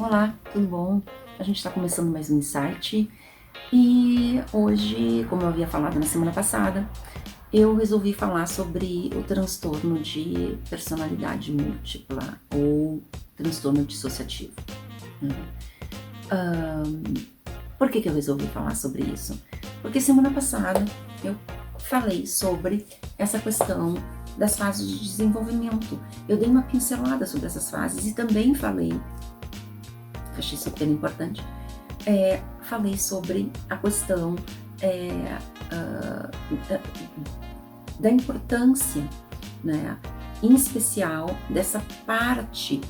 Olá, tudo bom? A gente está começando mais um Insight e hoje, como eu havia falado na semana passada, eu resolvi falar sobre o transtorno de personalidade múltipla ou transtorno dissociativo, né? Por que eu resolvi falar sobre isso? Porque semana passada eu falei sobre essa questão das fases de desenvolvimento. Eu dei uma pincelada sobre essas fases e também falei, achei super importante, falei sobre a questão da importância, né, em especial dessa parte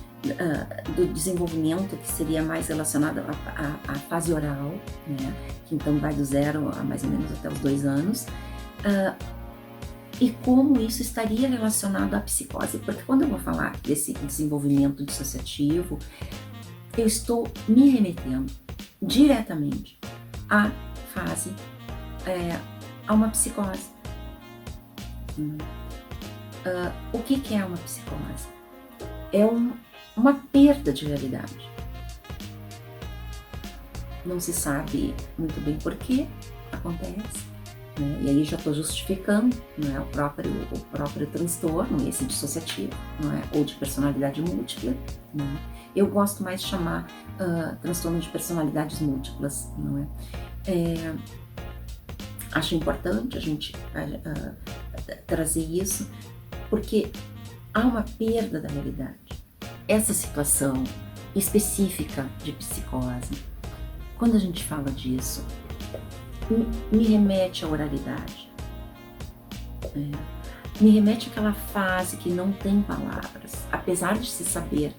do desenvolvimento que seria mais relacionada à fase oral, né, que então vai do 0 a mais ou menos até os 2 anos, e como isso estaria relacionado à psicose, porque quando eu vou falar desse desenvolvimento dissociativo, eu estou me remetendo diretamente à fase, a uma psicose. O que é uma psicose? É uma perda de realidade. Não se sabe muito bem por que acontece, né? E aí já estou justificando, não é, o próprio transtorno, esse dissociativo, não é, ou de personalidade múltipla, né? Eu gosto mais de chamar transtorno de personalidades múltiplas, não é? Acho importante a gente trazer isso, porque há uma perda da realidade. Essa situação específica de psicose, quando a gente fala disso, me remete à oralidade, me remete àquela fase que não tem palavras, apesar de se saber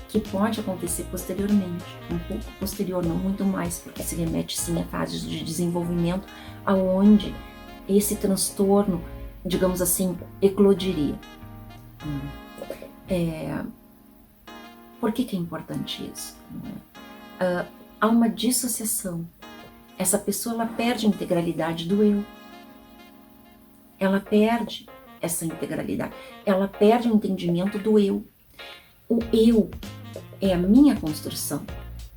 que pode acontecer posteriormente, um pouco posterior, não muito mais, porque se remete sim a fases de desenvolvimento aonde esse transtorno, digamos assim, eclodiria. Por que é importante isso? Há uma dissociação. Essa pessoa ela perde a integralidade do eu. Ela perde essa integralidade. Ela perde o entendimento do eu. O eu é a minha construção,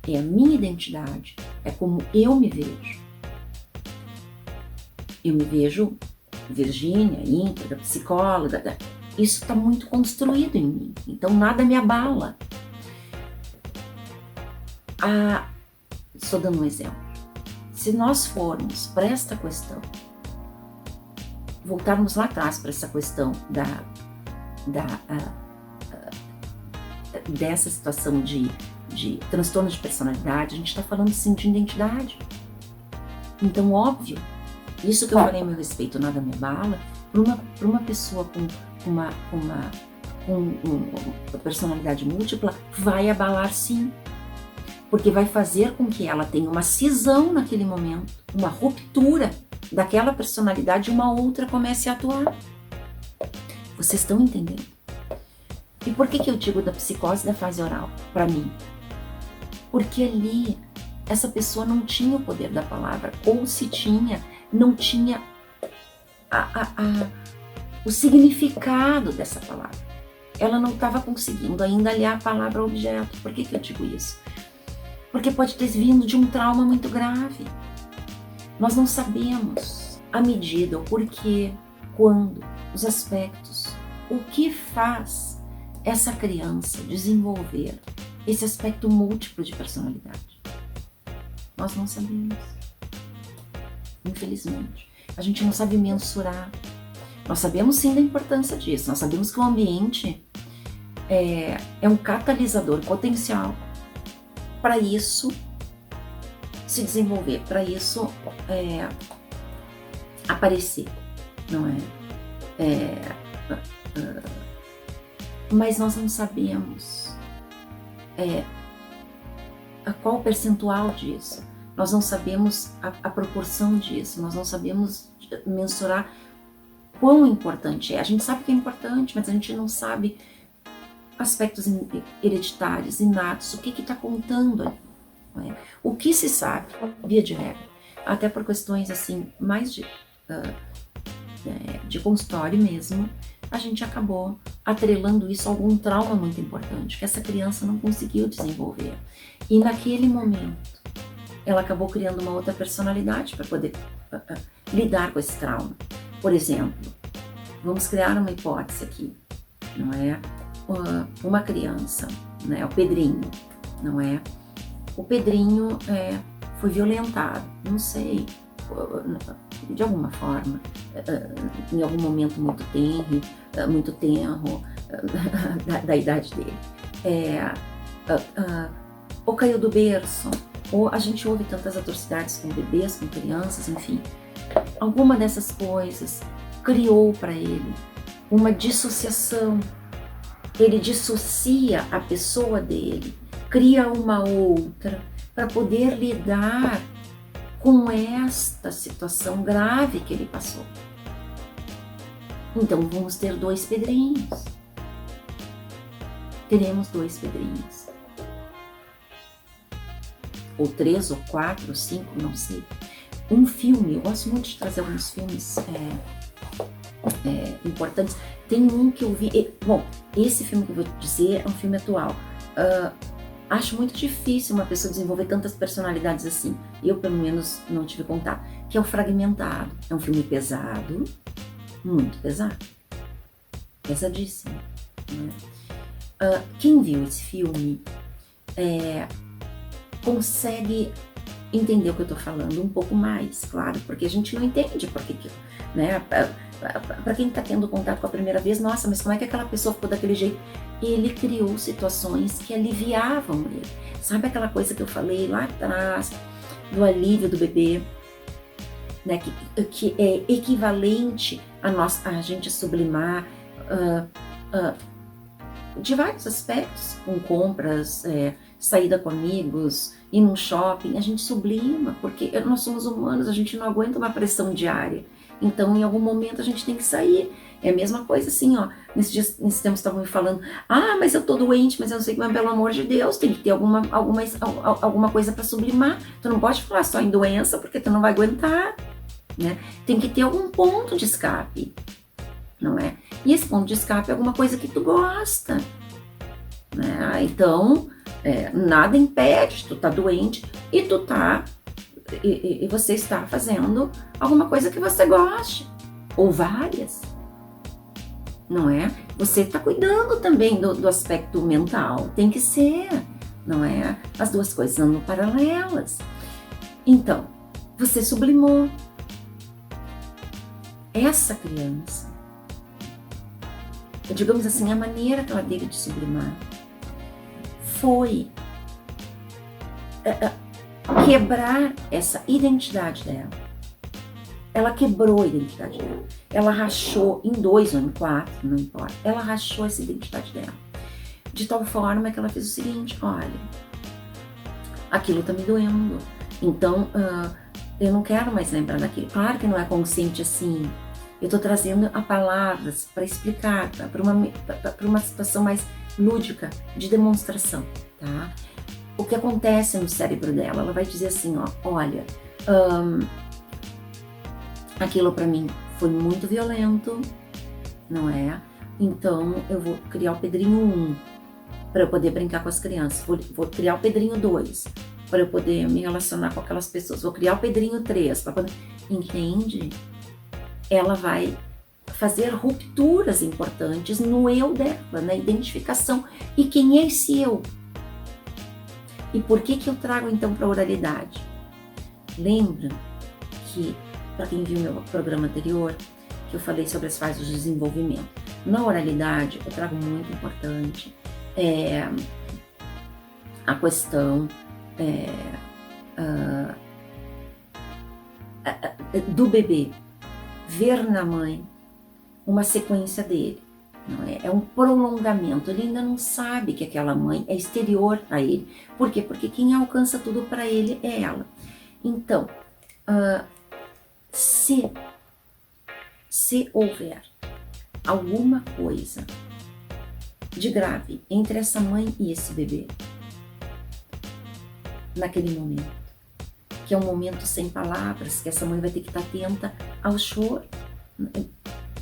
é a minha identidade, é como eu me vejo. Eu me vejo Virgínia, íntegra, psicóloga, isso está muito construído em mim, então nada me abala. Estou dando um exemplo. Se nós formos para esta questão, voltarmos lá atrás para essa questão dessa situação de transtorno de personalidade, a gente está falando sim de identidade. Então, óbvio, isso que eu falei a meu respeito, nada me abala, para uma pessoa com uma personalidade múltipla, vai abalar sim. Porque vai fazer com que ela tenha uma cisão naquele momento, uma ruptura daquela personalidade e uma outra comece a atuar. Vocês estão entendendo? E por que eu digo da psicose da fase oral, para mim? Porque ali, essa pessoa não tinha o poder da palavra, ou se tinha, não tinha o significado dessa palavra. Ela não estava conseguindo ainda aliar a palavra ao objeto. Por que eu digo isso? Porque pode ter vindo de um trauma muito grave. Nós não sabemos a medida, o porquê, quando, os aspectos, o que faz essa criança desenvolver esse aspecto múltiplo de personalidade. Nós não sabemos. Infelizmente. A gente não sabe mensurar. Nós sabemos sim da importância disso. Nós sabemos que o ambiente é um catalisador potencial para isso se desenvolver, para isso aparecer, não é? Mas nós não sabemos qual o percentual disso, nós não sabemos a proporção disso, nós não sabemos mensurar quão importante é. A gente sabe que é importante, mas a gente não sabe aspectos hereditários, inatos, o que está contando ali. Não é? O que se sabe, via de regra, até por questões assim, mais de consultório mesmo, a gente acabou atrelando isso a algum trauma muito importante, que essa criança não conseguiu desenvolver. E naquele momento, ela acabou criando uma outra personalidade para poder lidar com esse trauma. Por exemplo, vamos criar uma hipótese aqui, não é? Uma criança, né? O Pedrinho, não é? O Pedrinho foi violentado, não sei, de alguma forma, em algum momento muito tenro da idade dele. Ou caiu do berço, ou a gente ouve tantas atrocidades com bebês, com crianças, enfim. Alguma dessas coisas criou para ele uma dissociação. Ele dissocia a pessoa dele, cria uma outra para poder lidar com esta situação grave que ele passou. Então vamos ter 2 Pedrinhos. Teremos 2 Pedrinhos. Ou 3, ou 4, ou 5, não sei. Um filme, eu gosto muito de trazer alguns filmes importantes. Tem um que eu vi, bom, esse filme que eu vou dizer é um filme atual. Acho muito difícil uma pessoa desenvolver tantas personalidades assim. Eu, pelo menos, não tive contato. Que é o Fragmentado. É um filme pesado, muito pesado. Pesadíssimo. Né? Quem viu esse filme consegue entender o que eu tô falando um pouco mais, claro, porque a gente não entende porque, né? Para quem está tendo contato com a primeira vez, nossa, mas como é que aquela pessoa ficou daquele jeito? Ele criou situações que aliviavam ele. Sabe aquela coisa que eu falei lá atrás, do alívio do bebê, né? Que é equivalente a gente sublimar de vários aspectos, com compras, saída com amigos, ir num shopping, a gente sublima, porque nós somos humanos, a gente não aguenta uma pressão diária. Então, em algum momento, a gente tem que sair. É a mesma coisa assim, ó. Nesse tempo estavam me falando, mas eu tô doente, mas eu não sei como, pelo amor de Deus, tem que ter alguma coisa para sublimar. Tu não pode falar só em doença, porque tu não vai aguentar, né? Tem que ter algum ponto de escape, não é? E esse ponto de escape é alguma coisa que tu gosta, né? Então, nada impede, tu tá doente e tu tá... E você está fazendo alguma coisa que você goste, ou várias, não é? Você está cuidando também do aspecto mental, tem que ser, não é? As duas coisas andam paralelas. Então, você sublimou. Essa criança, digamos assim, a maneira que ela teve de sublimar foi... quebrar essa identidade dela. Ela quebrou a identidade dela. Ela rachou em 2 ou em 4, não importa. Ela rachou essa identidade dela. De tal forma que ela fez o seguinte, olha, aquilo tá me doendo. Então, eu não quero mais lembrar daquilo. Claro que não é consciente assim. Eu tô trazendo a palavras para explicar, para uma situação mais lúdica, de demonstração, tá? O que acontece no cérebro dela, ela vai dizer assim, ó, olha, aquilo para mim foi muito violento, não é? Então eu vou criar o Pedrinho 1 para eu poder brincar com as crianças, vou criar o Pedrinho 2 para eu poder me relacionar com aquelas pessoas, vou criar o Pedrinho 3 para poder... Entende? Ela vai fazer rupturas importantes no eu dela, na identificação. E quem é esse eu? E por que eu trago então para a oralidade? Lembra que, para quem viu meu programa anterior, que eu falei sobre as fases de desenvolvimento. Na oralidade, eu trago muito importante a questão do bebê ver na mãe uma sequência dele. Não é? É um prolongamento, ele ainda não sabe que aquela mãe é exterior a ele. Por quê? Porque quem alcança tudo para ele é ela. Então, se houver alguma coisa de grave entre essa mãe e esse bebê, naquele momento, que é um momento sem palavras, que essa mãe vai ter que estar atenta ao choro,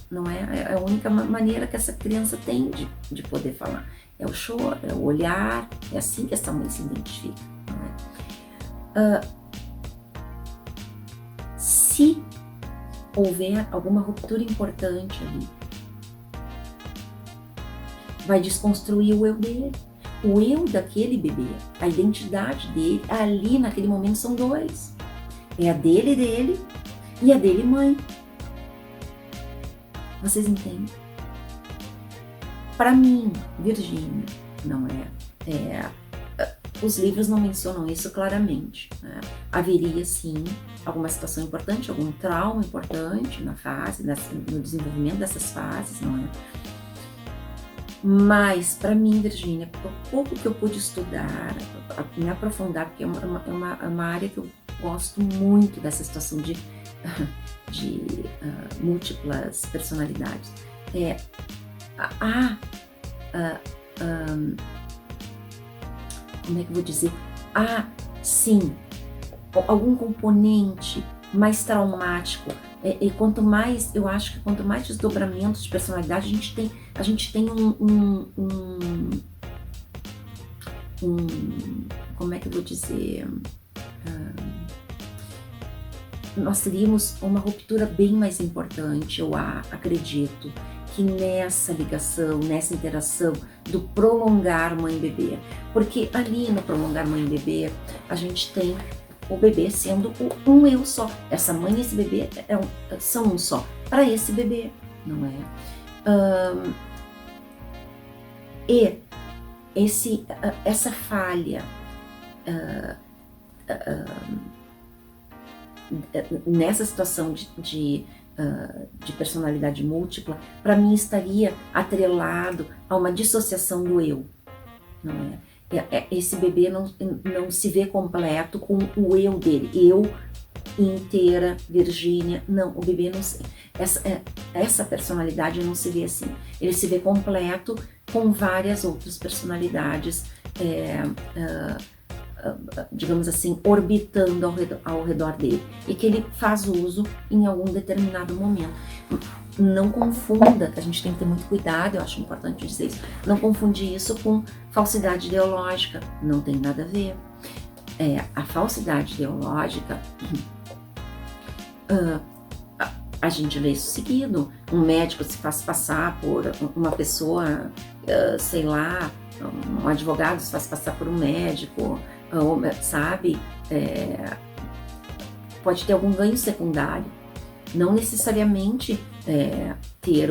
não é? É a única maneira que essa criança tem de poder falar. É o choro, é o olhar, é assim que essa mãe se identifica, não é? Se houver alguma ruptura importante ali, vai desconstruir o eu dele. O eu daquele bebê, a identidade dele, ali naquele momento são dois. É a dele e a dele mãe. Vocês entendem? Para mim, Virgínia, não é, os livros não mencionam isso claramente, né? Haveria sim alguma situação importante, algum trauma importante na fase, no desenvolvimento dessas fases, não é? Mas, para mim, Virgínia, o pouco que eu pude estudar, me aprofundar, porque é uma área que eu gosto muito dessa situação de múltiplas personalidades. Como é que eu vou dizer? Sim, algum componente mais traumático. E quanto mais, eu acho que quanto mais desdobramentos de personalidade a gente tem como é que eu vou dizer? Nós teríamos uma ruptura bem mais importante, eu acredito, que nessa ligação, nessa interação do prolongar mãe-bebê. Porque ali no prolongar mãe-bebê, a gente tem o bebê sendo um eu só. Essa mãe e esse bebê são um só. Para esse bebê, não é? Essa falha nessa situação de personalidade múltipla, para mim estaria atrelado a uma dissociação do eu, não é? Esse bebê não se vê completo com o eu dele, eu inteira, Virgínia, não, o bebê não se, essa personalidade não se vê assim, ele se vê completo com várias outras personalidades, digamos assim, orbitando ao redor dele, e que ele faz uso em algum determinado momento. Não confunda, que a gente tem que ter muito cuidado, eu acho importante dizer isso, não confundir isso com falsidade ideológica, não tem nada a ver. A falsidade ideológica, a gente vê isso seguido, um médico se faz passar por uma pessoa, sei lá, um advogado se faz passar por um médico, sabe, pode ter algum ganho secundário, não necessariamente ter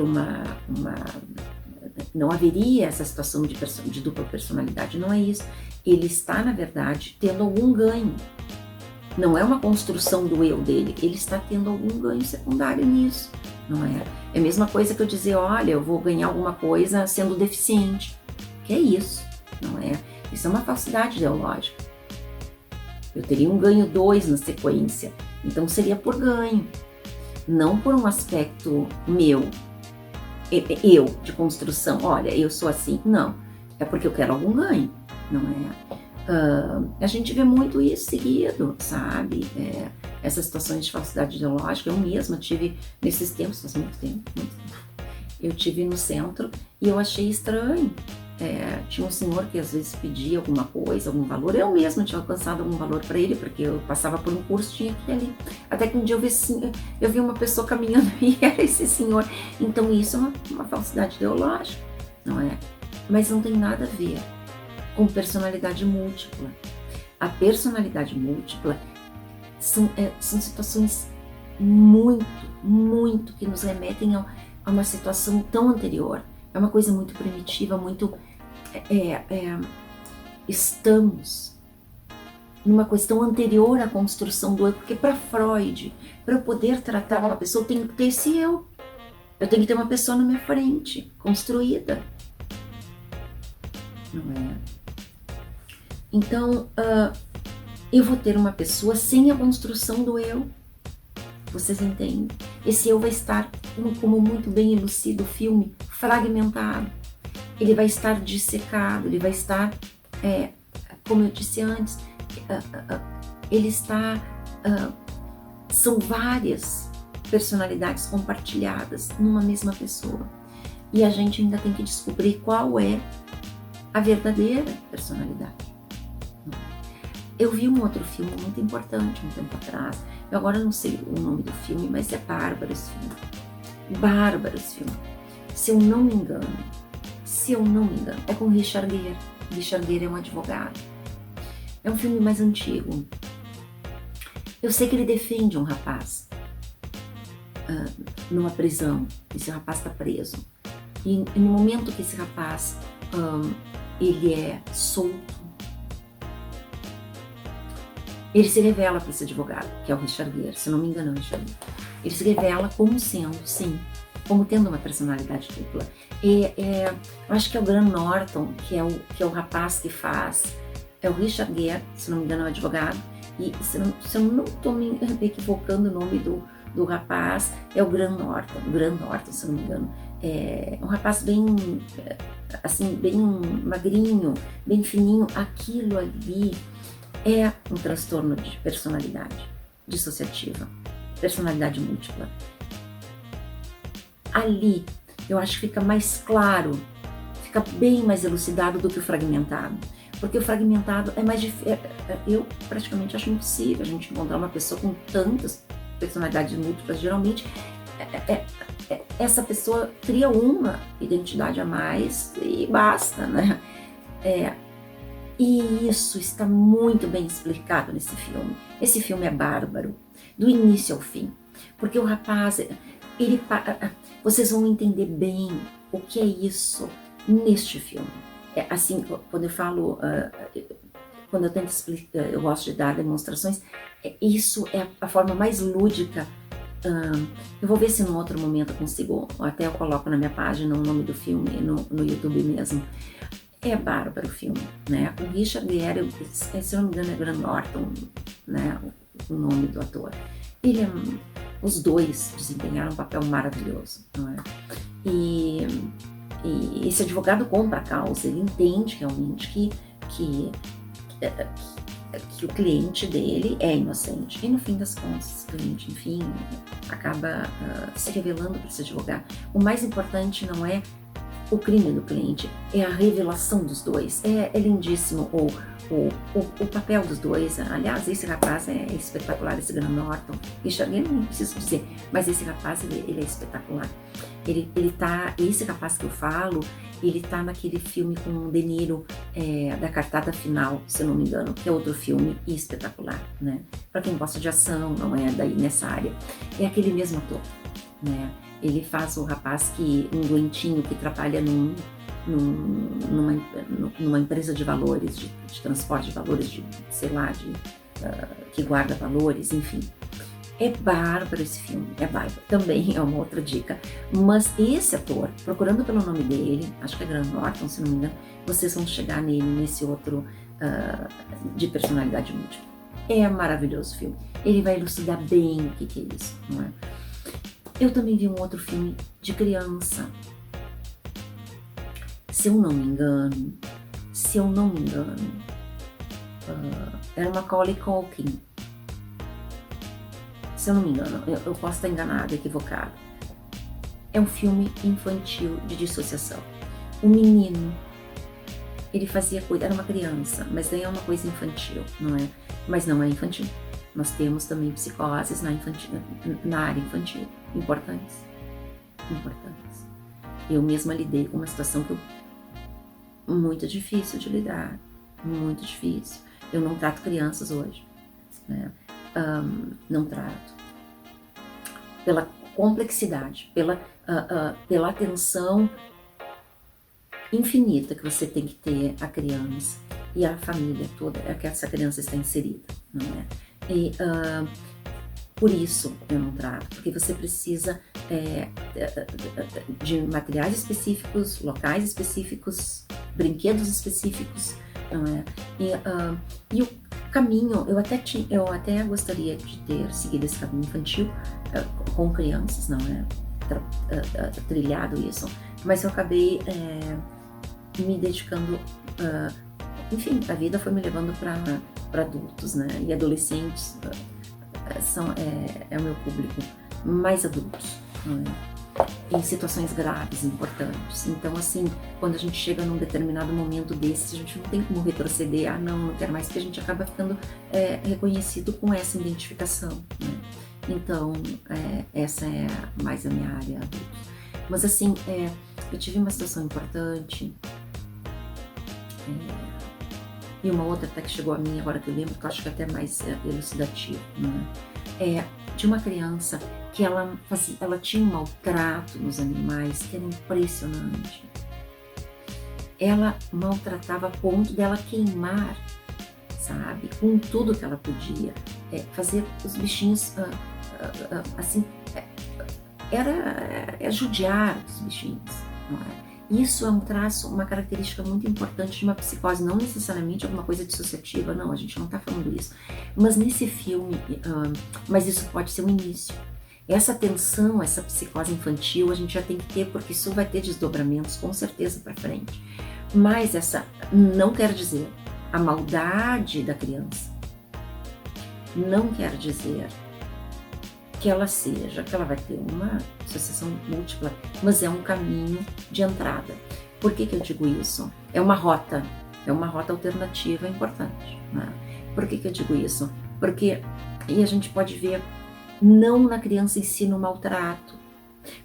não haveria essa situação de dupla personalidade, não é isso. Ele está, na verdade, tendo algum ganho. Não é uma construção do eu dele, ele está tendo algum ganho secundário nisso, não é? É a mesma coisa que eu dizer, olha, eu vou ganhar alguma coisa sendo deficiente. Que é isso, não é? Isso é uma falsidade ideológica. Eu teria um ganho 2 na sequência, então seria por ganho, não por um aspecto meu, eu de construção, olha, eu sou assim, não, é porque eu quero algum ganho, não é? A gente vê muito isso seguido, sabe? Essas situações de falsidade ideológica, eu mesma tive nesses tempos, faz muito tempo, eu tive no centro e eu achei estranho. Tinha um senhor que às vezes pedia alguma coisa, algum valor, eu mesma tinha alcançado algum valor para ele, porque eu passava por um curso, tinha que ir ali. Até que um dia eu vi uma pessoa caminhando e era esse senhor. Então isso é uma falsidade ideológica, não é? Mas não tem nada a ver com personalidade múltipla. A personalidade múltipla são situações muito que nos remetem a uma situação tão anterior. É uma coisa muito primitiva, muito... estamos numa questão anterior à construção do eu, porque para Freud, para eu poder tratar uma pessoa, eu tenho que ter esse eu. Eu tenho que ter uma pessoa na minha frente, construída. Não é? Então, eu vou ter uma pessoa sem a construção do eu. Vocês entendem? Esse eu vai estar, como muito bem elucida o filme, fragmentado. Ele vai estar dissecado, ele vai estar, como eu disse antes, ele está... são várias personalidades compartilhadas numa mesma pessoa. E a gente ainda tem que descobrir qual é a verdadeira personalidade. Eu vi um outro filme muito importante um tempo atrás. Eu agora não sei o nome do filme, mas é bárbaro esse filme. Bárbaro esse filme. Se eu não me engano, é com Richard Gere. Richard Gere é um advogado. É um filme mais antigo. Eu sei que ele defende um rapaz numa prisão. Esse rapaz está preso. E no momento que esse rapaz ele é solto, ele se revela para esse advogado, que é o Richard Gere, se não me engano é o Richard Gere. Ele se revela como sendo, sim, como tendo uma personalidade dupla. Eu acho que é o Graham Norton, que é o rapaz que faz, é o Richard Gere, se não me engano é o advogado, e se eu não estou me equivocando o nome do rapaz, é o Graham Norton, se não me engano. É um rapaz bem, assim, bem magrinho, bem fininho. Aquilo ali é um transtorno de personalidade dissociativa, personalidade múltipla. Ali, eu acho que fica mais claro, fica bem mais elucidado do que o fragmentado. Porque o fragmentado é mais difícil. Eu praticamente acho impossível a gente encontrar uma pessoa com tantas personalidades múltiplas. Geralmente, essa pessoa cria uma identidade a mais e basta, né? E isso está muito bem explicado nesse filme. Esse filme é bárbaro, do início ao fim. Porque o rapaz, vocês vão entender bem o que é isso neste filme. Assim, quando eu falo, quando eu tento explicar, eu gosto de dar demonstrações, isso é a forma mais lúdica. Eu vou ver se num outro momento eu consigo, até eu coloco na minha página o nome do filme, no YouTube mesmo. É bárbaro o filme, né? O Richard Gere, se eu não me engano é Graham Norton, né? O nome do ator. Os dois desempenharam um papel maravilhoso, não é? E esse advogado compra a causa, ele entende realmente que o cliente dele é inocente. E no fim das contas, o cliente, enfim, acaba se revelando para esse advogado. O mais importante não é o crime do cliente, é a revelação dos dois. É lindíssimo o papel dos dois. Aliás, esse rapaz é espetacular, esse Graham Norton. Richard Gere, não preciso dizer, mas esse rapaz, ele é espetacular. Esse rapaz que eu falo, ele tá naquele filme com o De Niro, da Cartada Final, se eu não me engano, que é outro filme espetacular, né? Para quem gosta de ação, não é daí nessa área. É aquele mesmo ator, né? Ele faz o rapaz um doentinho que trabalha numa empresa de valores, de transporte de valores, que guarda valores, enfim. É bárbaro esse filme, é bárbaro. Também é uma outra dica. Mas esse ator, procurando pelo nome dele, acho que é Graham Norton, se não me engano, vocês vão chegar nele, nesse outro de personalidade múltipla. É maravilhoso o filme. Ele vai elucidar bem o que é isso, não é? Eu também vi um outro filme de criança. Se eu não me engano, era Macaulay Culkin. Se eu não me engano, eu posso estar enganada, equivocada. É um filme infantil de dissociação. O menino, ele fazia coisa, era uma criança, mas daí é uma coisa infantil, não é? Mas não é infantil. Nós temos também psicoses na área infantil, importantes. Eu mesma lidei com uma situação muito difícil de lidar, muito difícil. Eu não trato crianças hoje, né? Não trato. Pela complexidade, pela atenção infinita que você tem que ter a criança e a família toda, que essa criança está inserida, não é? E por isso eu não trato, porque você precisa de materiais específicos, locais específicos, brinquedos específicos, não é? E o caminho, eu até gostaria de ter seguido esse caminho infantil com crianças, não é? Trilhado isso, mas eu acabei me dedicando, enfim, a vida foi me levando para adultos, né? E adolescentes é o meu público mais adultos, não é? Em situações graves, importantes. Então, assim, quando a gente chega num determinado momento desse, a gente não tem como retroceder, não quero mais, porque a gente acaba ficando reconhecido com essa identificação, né? Então, essa é mais a minha área adultos. Mas, assim, eu tive uma situação importante, e uma outra até que chegou a mim, agora que eu lembro, que eu acho que é até mais elucidativo, né? De uma criança que ela tinha um maltrato nos animais que era impressionante. Ela maltratava a ponto dela queimar, sabe, com tudo que ela podia, fazer os bichinhos, assim, era judiar os bichinhos, não é? Isso é um traço, uma característica muito importante de uma psicose, não necessariamente alguma coisa dissociativa, não, a gente não está falando isso. Mas nesse filme, mas isso pode ser o início. Essa tensão, essa psicose infantil, a gente já tem que ter, porque isso vai ter desdobramentos com certeza para frente. Mas essa não quer dizer a maldade da criança, não quer dizer que ela vai ter uma associação múltipla, mas é um caminho de entrada. Por que eu digo isso? É uma rota alternativa importante, né? Por que eu digo isso? Porque aí a gente pode ver, não na criança em si no maltrato,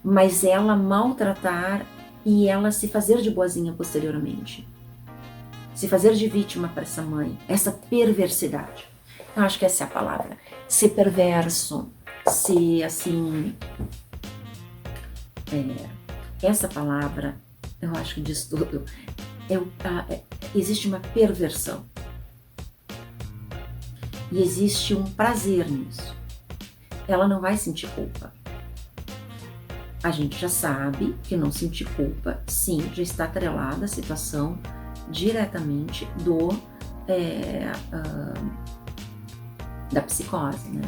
mas ela maltratar e ela se fazer de boazinha posteriormente. Se fazer de vítima para essa mãe, essa perversidade. Eu acho que essa é a palavra. Ser perverso, ser assim... essa palavra, eu acho que diz tudo. Existe uma perversão. E existe um prazer nisso. Ela não vai sentir culpa. A gente já sabe que não sentir culpa, sim, já está atrelada à situação diretamente da psicose, né?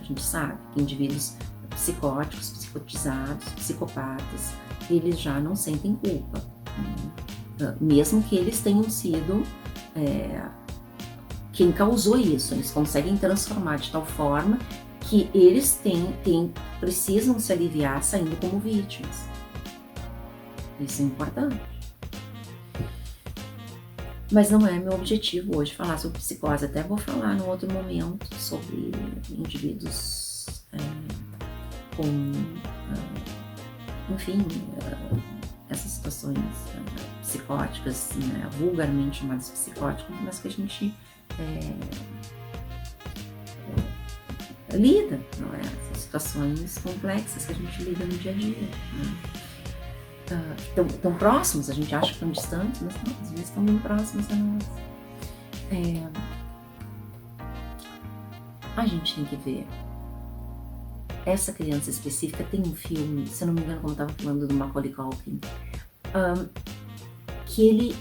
A gente sabe que indivíduos psicóticos, psicotizados, psicopatas, eles já não sentem culpa, né? Mesmo que eles tenham sido quem causou isso, eles conseguem transformar de tal forma que eles precisam se aliviar saindo como vítimas. Isso é importante. Mas não é meu objetivo hoje falar sobre psicose, até vou falar num outro momento sobre indivíduos com, enfim, essas situações psicóticas, né, vulgarmente chamadas psicóticas, mas que a gente lida, não é? Essas situações complexas que a gente lida no dia a dia, né? Tão próximos, a gente acha que estão distantes, mas não, às vezes estão bem próximos a nós. A gente tem que ver. Essa criança específica tem um filme, se eu não me engano, como eu estava falando do Macaulay Culkin, que ele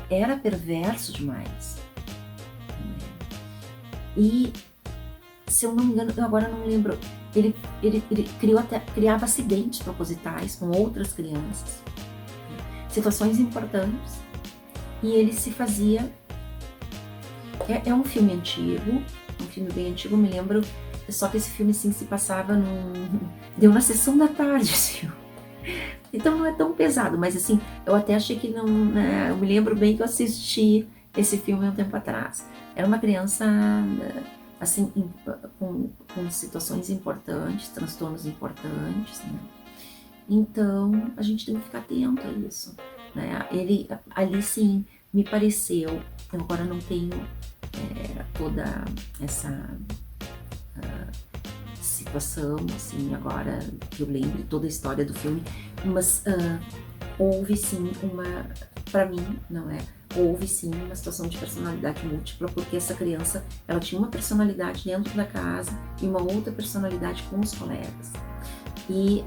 era perverso demais. E, se eu não me engano, eu agora não lembro, ele criava acidentes propositais com outras crianças, situações importantes, e ele se fazia... É um filme antigo, um filme bem antigo, me lembro, só que esse filme sim se passava deu na sessão da tarde, assim. Então não é tão pesado, mas assim, eu até achei que não, né, eu me lembro bem que eu assisti esse filme há um tempo atrás. Era uma criança, assim, com situações importantes, transtornos importantes, né? Então, a gente tem que ficar atento a isso, né? Ele, ali sim, me pareceu, eu agora não tenho toda essa situação, assim, agora que eu lembro toda a história do filme, mas houve sim para mim, não é? Houve sim uma situação de personalidade múltipla, porque essa criança, ela tinha uma personalidade dentro da casa e uma outra personalidade com os colegas. E,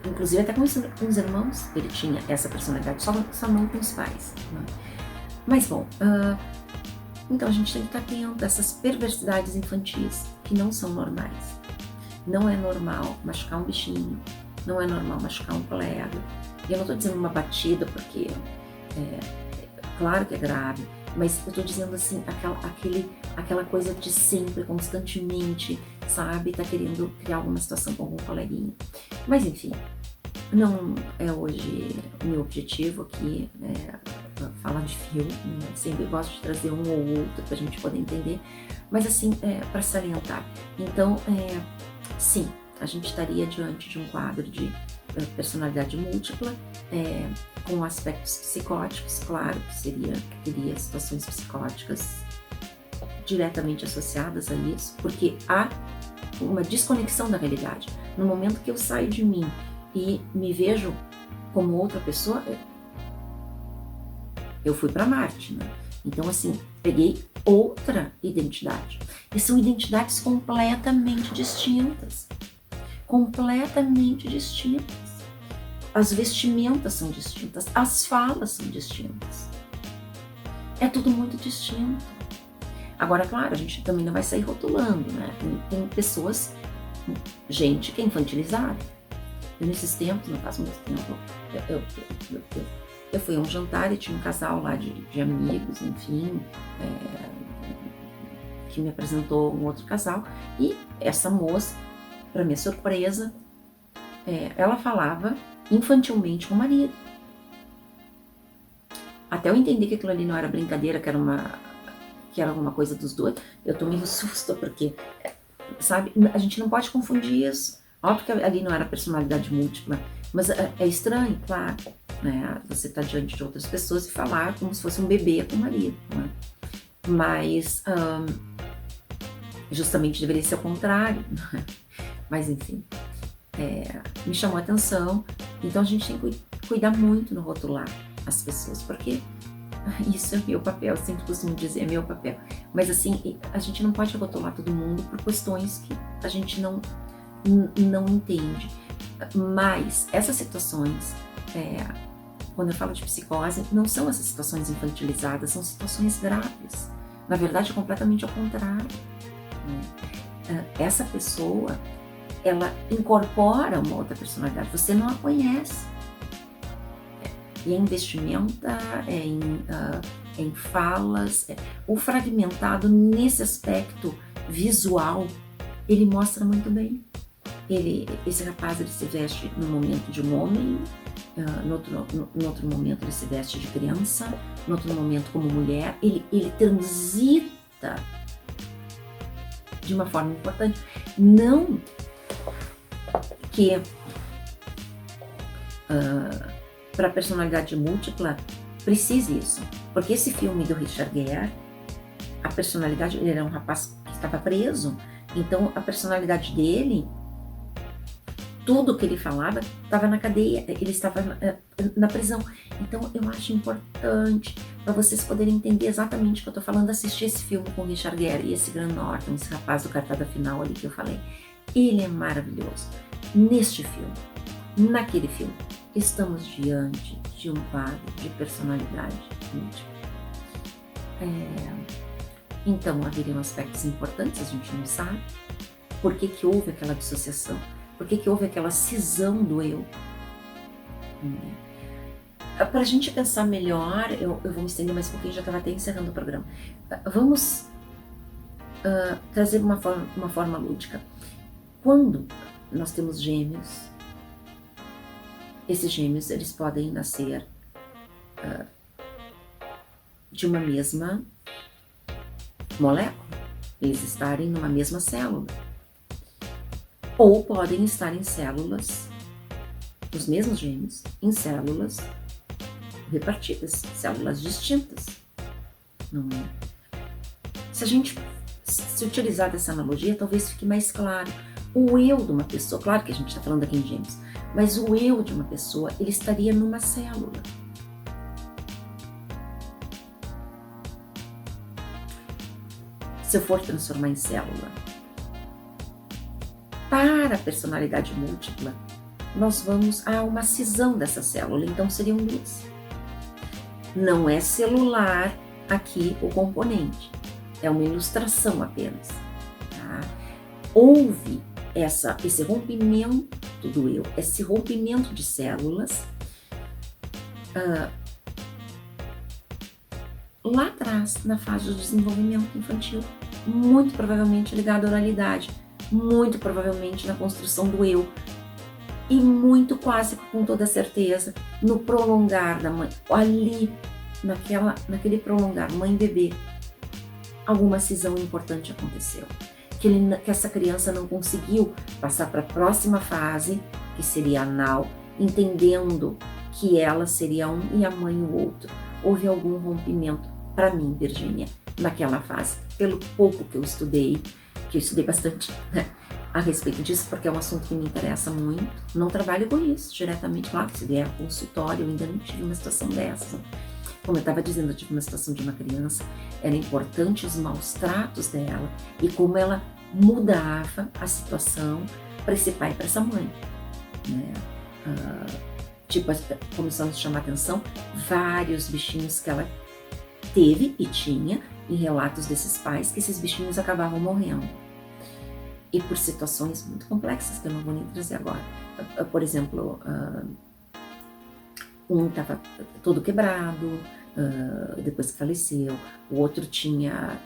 inclusive até com os irmãos, ele tinha essa personalidade, só não com os pais, né? Mas bom, então a gente tem que estar atento a essas perversidades infantis, que não são normais. Não é normal machucar um bichinho, não é normal machucar um colega. E eu não estou dizendo uma batida, porque claro que é grave, Mas eu tô dizendo assim, aquela coisa de sempre, constantemente, sabe? Tá querendo criar alguma situação com algum coleguinha. Mas enfim, não é hoje o meu objetivo aqui, falar de filme, né? Sempre gosto de trazer um ou outro pra gente poder entender, mas assim, para salientar. Então, sim, a gente estaria diante de um quadro de personalidade múltipla, com aspectos psicóticos, claro que teria situações psicóticas diretamente associadas a isso, porque há uma desconexão da realidade. No momento que eu saio de mim e me vejo como outra pessoa, eu fui para Marte, né? Então, assim, peguei outra identidade. E são identidades completamente distintas. Completamente distintas. As vestimentas são distintas, as falas são distintas. É tudo muito distinto. Agora, claro, a gente também não vai sair rotulando, né? Tem pessoas, gente que é infantilizada. Eu, nesses tempos, não faz muito tempo, eu fui a um jantar e tinha um casal lá de amigos, enfim, que me apresentou um outro casal, e essa moça, para minha surpresa, ela falava infantilmente com o marido. Até eu entender que aquilo ali não era brincadeira, que era alguma coisa dos dois, eu tomei um susto, porque, sabe, a gente não pode confundir isso. Óbvio que ali não era personalidade múltipla, mas é estranho, claro, né? Você tá diante de outras pessoas e falar como se fosse um bebê com o marido, né? Mas, justamente deveria ser o contrário, né? Mas enfim, me chamou a atenção. Então a gente tem que cuidar muito no rotular as pessoas, porque isso é meu papel, eu sempre costumo dizer, é meu papel. Mas assim, a gente não pode rotular todo mundo por questões que a gente não entende. Mas essas situações, quando eu falo de psicose, não são essas situações infantilizadas, são situações graves. Na verdade, é completamente ao contrário, né? Essa pessoa, ela incorpora uma outra personalidade, você não a conhece. E é em vestimenta, em falas, o fragmentado nesse aspecto visual, ele mostra muito bem. Esse rapaz, ele se veste no momento de um homem, no outro momento ele se veste de criança, no outro momento como mulher, ele transita de uma forma importante. Não que para a personalidade múltipla precise isso, porque esse filme do Richard Gere, a personalidade, ele era um rapaz que estava preso, então a personalidade dele, tudo que ele falava estava na cadeia, ele estava na prisão. Então eu acho importante para vocês poderem entender exatamente o que eu estou falando, assistir esse filme com o Richard Gere e esse Graham Norton, esse rapaz do Cartada Final ali que eu falei. Ele é maravilhoso. Neste filme, naquele filme, estamos diante de um quadro de personalidade múltipla. Então haveriam aspectos importantes, a gente não sabe. Por que houve aquela dissociação? Por que houve aquela cisão do eu? Para a gente pensar melhor, eu vou me estender mais um pouquinho, já estava até encerrando o programa. Vamos trazer uma forma lúdica. Quando nós temos gêmeos, esses gêmeos, eles podem nascer de uma mesma molécula, eles estarem numa mesma célula. Ou podem estar em células, os mesmos gêmeos, em células repartidas, células distintas, não é? Se a gente se utilizar dessa analogia, talvez fique mais claro. O eu de uma pessoa, claro que a gente está falando aqui em gêmeos, mas o eu de uma pessoa, ele estaria numa célula. Se eu for transformar em célula, para a personalidade múltipla, nós vamos a uma cisão dessa célula, então seriam duas. Não é celular aqui o componente, é uma ilustração apenas. Tá? Houve esse rompimento do eu, esse rompimento de células, lá atrás, na fase do desenvolvimento infantil, muito provavelmente ligado à oralidade, muito provavelmente na construção do eu, e muito quase com toda certeza no prolongar da mãe, ali, naquele prolongar mãe-bebê, alguma cisão importante aconteceu. Que essa criança não conseguiu passar para a próxima fase, que seria anal, entendendo que ela seria um e a mãe o outro. Houve algum rompimento, para mim, Virgínia, naquela fase. Pelo pouco que eu estudei bastante, né, a respeito disso, porque é um assunto que me interessa muito. Não trabalho com isso diretamente lá, se vier consultório, eu ainda não tive uma situação dessa. Como eu estava dizendo, eu tive uma situação de uma criança, era importante os maus tratos dela e como ela mudava a situação para esse pai e para essa mãe, né? Começamos a chamar atenção vários bichinhos que ela teve e tinha em relatos desses pais, que esses bichinhos acabavam morrendo. E por situações muito complexas que eu não vou nem trazer agora. Por exemplo, um estava todo quebrado, depois que faleceu, o outro tinha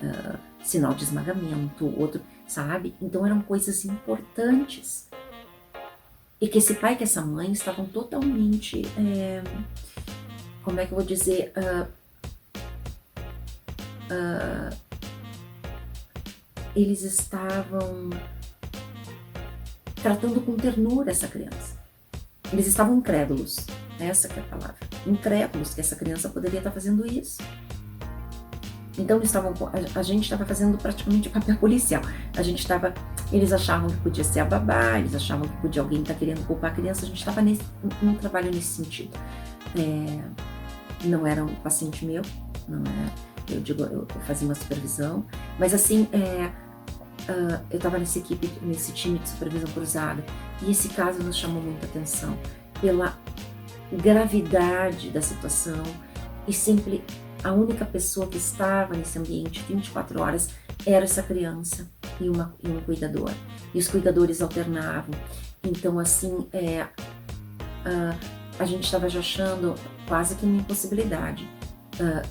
sinal de esmagamento, o outro, sabe? Então eram coisas importantes. E que esse pai e que essa mãe estavam totalmente, como é que eu vou dizer, eles estavam tratando com ternura essa criança. Eles estavam incrédulos, essa que é a palavra, incrédulos que essa criança poderia estar fazendo isso. Então a gente estava fazendo praticamente papel policial. Eles achavam que podia ser a babá, eles achavam que podia alguém estar querendo culpar a criança. A gente estava num trabalho nesse sentido. Não era um paciente meu, não é. Eu fazia uma supervisão, mas assim, eu estava nesse time de supervisão cruzada, e esse caso nos chamou muita atenção pela gravidade da situação, e sempre a única pessoa que estava nesse ambiente 24 horas era essa criança e um cuidador, e os cuidadores alternavam. Então assim, a gente estava já achando quase que uma impossibilidade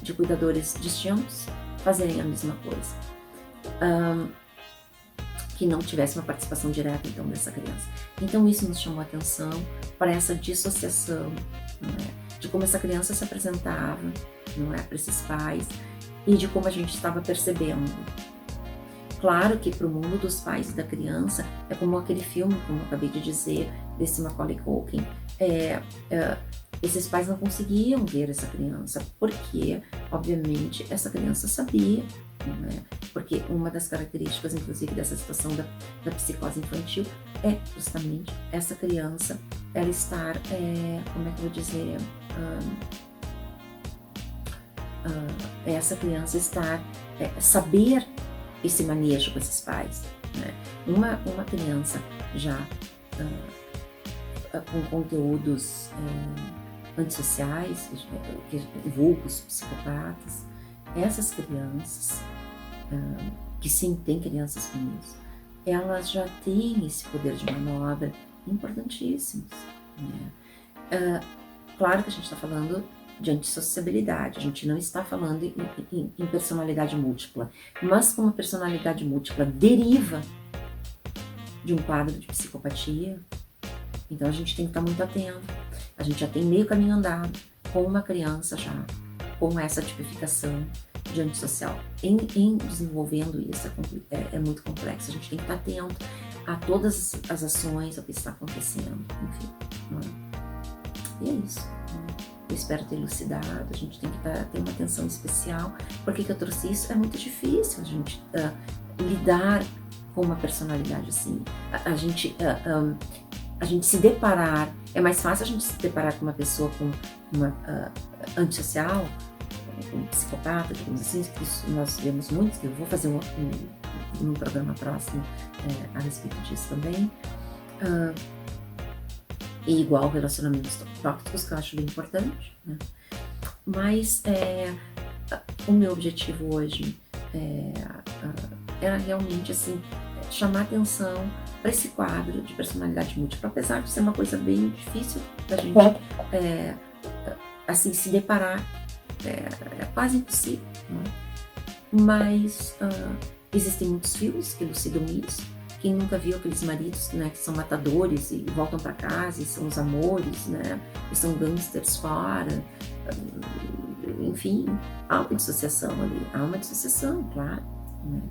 de cuidadores distintos fazerem a mesma coisa, que não tivesse uma participação direta então dessa criança. Então isso nos chamou a atenção para essa dissociação, não é? De como essa criança se apresentava, não é, para esses pais, e de como a gente estava percebendo. Claro que para o mundo dos pais e da criança é como aquele filme, como eu acabei de dizer, desse Macaulay Culkin. Esses pais não conseguiam ver essa criança, porque, obviamente, essa criança sabia, não é? Porque uma das características, inclusive, dessa situação da psicose infantil é justamente essa criança, ela estar, como é que eu vou dizer, essa criança estar, saber esse manejo com esses pais, né? Uma criança já com conteúdos antissociais, vulgos, psicopatas, essas crianças, que sim, tem crianças com isso, elas já têm esse poder de manobra importantíssimos, né? Claro que a gente está falando de antissociabilidade, a gente não está falando em personalidade múltipla, mas como a personalidade múltipla deriva de um quadro de psicopatia, então a gente tem que estar muito atento. A gente já tem meio caminho andado com uma criança já com essa tipificação de antissocial. Em desenvolvendo isso é muito complexo, a gente tem que estar atento a todas as ações, ao que está acontecendo, enfim. Não é? E é isso. Eu espero ter elucidado, a gente tem que ter uma atenção especial. Por que eu trouxe isso? É muito difícil a gente lidar com uma personalidade assim. A gente se deparar, é mais fácil a gente se deparar com uma pessoa com uma antissocial, um psicopata, digamos assim, que isso nós vemos muito, que eu vou fazer um programa próximo a respeito disso também. E igual relacionamentos tóxicos, que eu acho bem importante, né? Mas o meu objetivo hoje era realmente assim, chamar atenção para esse quadro de personalidade múltipla, apesar de ser uma coisa bem difícil da gente assim, se deparar é quase impossível, né? Mas existem muitos filmes que elucidam isso. Quem nunca viu aqueles maridos, né, que são matadores e voltam para casa e são os amores, né, e são gangsters fora, enfim, há uma dissociação ali, há uma dissociação, claro, né?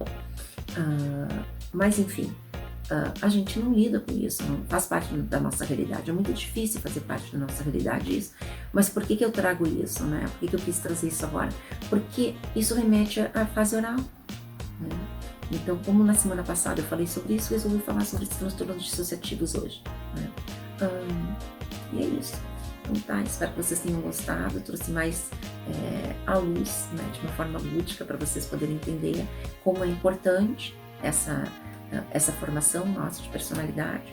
Mas enfim, a gente não lida com isso, não faz parte da nossa realidade, é muito difícil fazer parte da nossa realidade isso. Mas por que eu trago isso, né? Por que eu quis trazer isso agora? Porque isso remete à fase oral, né? Então, como na semana passada eu falei sobre isso, resolvi falar sobre esses transtornos dissociativos hoje, né? E é isso. Então tá, espero que vocês tenham gostado, eu trouxe mais à luz, né, de uma forma lúdica, para vocês poderem entender como é importante essa formação nossa de personalidade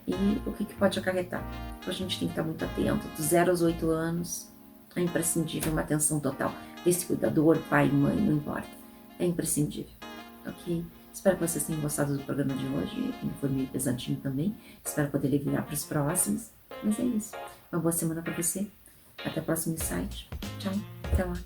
e o que pode acarretar. Então a gente tem que estar muito atento, dos 0 aos 8 anos é imprescindível uma atenção total desse cuidador, pai, mãe, não importa, é imprescindível, ok? Espero que vocês tenham gostado do programa de hoje, foi meio pesadinho também, espero poder virar para os próximos, mas é isso, uma boa semana para você, até o próximo insight, tchau, até lá.